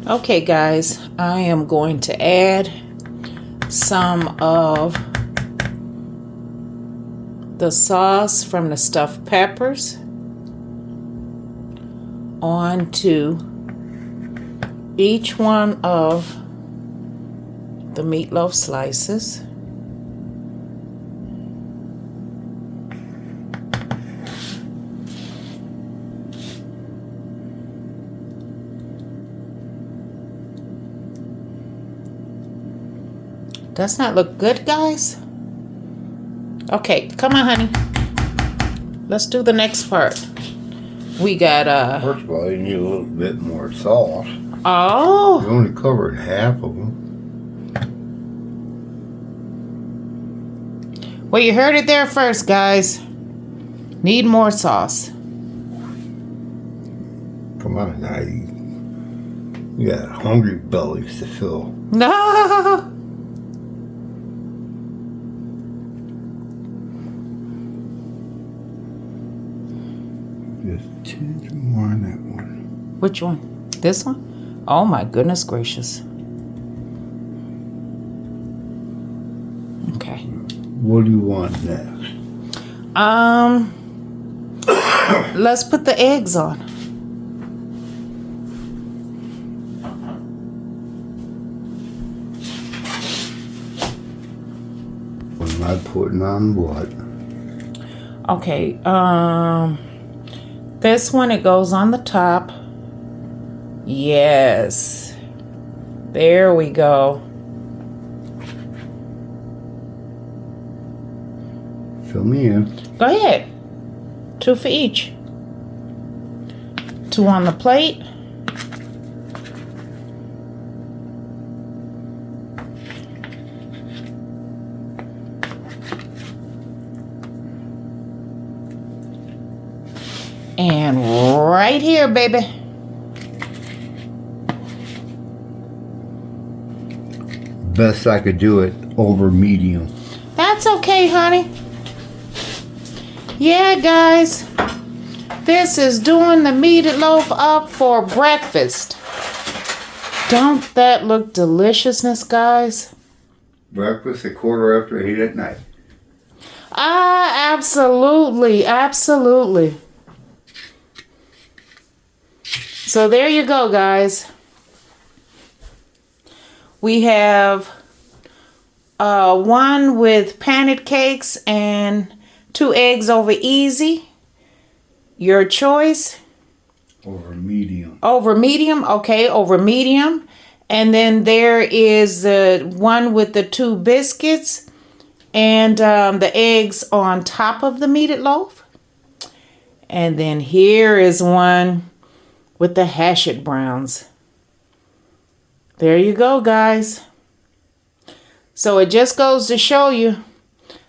Okay guys, I am going to add some of the sauce from the stuffed peppers onto each one of the meatloaf slices. Does not look good, guys? Okay, come on, honey. Let's do the next part. We got First of all, you need a little bit more sauce. Oh. You only covered half of them. Well, you heard it there first, guys. Need more sauce. Come on, now. You got hungry bellies to fill. No. Just tinge more on that one. Which one? This one? Oh my goodness gracious. Okay. What do you want next? Let's put the eggs on. What am I putting on what? Okay, this one, it goes on the top. Yes. There we go. Fill me in. Go ahead. 2 for each. 2 on the plate. And right here, baby. Best I could do it over medium. That's okay, honey. Yeah, guys. This is doing the meatloaf up for breakfast. Don't that look deliciousness, guys? Breakfast a quarter after 8 at night. Ah, absolutely. Absolutely. So there you go, guys. We have one with paned cakes and 2 eggs over easy. Your choice. Over medium. Over medium. Okay, over medium. And then there is the one with the 2 biscuits and the eggs on top of the meatloaf. And then here is one with the hashed browns. There you go, guys. So it just goes to show you,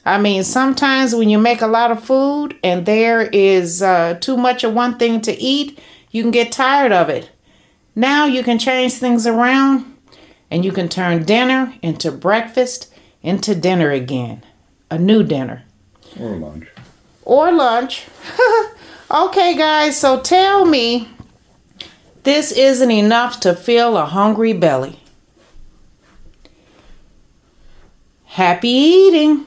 I mean, sometimes when you make a lot of food and there is too much of one thing to eat, you can get tired of it. Now you can change things around and you can turn dinner into breakfast, into dinner again. A new dinner. Or lunch. Or lunch. Okay, guys, so tell me, this isn't enough to fill a hungry belly. Happy eating.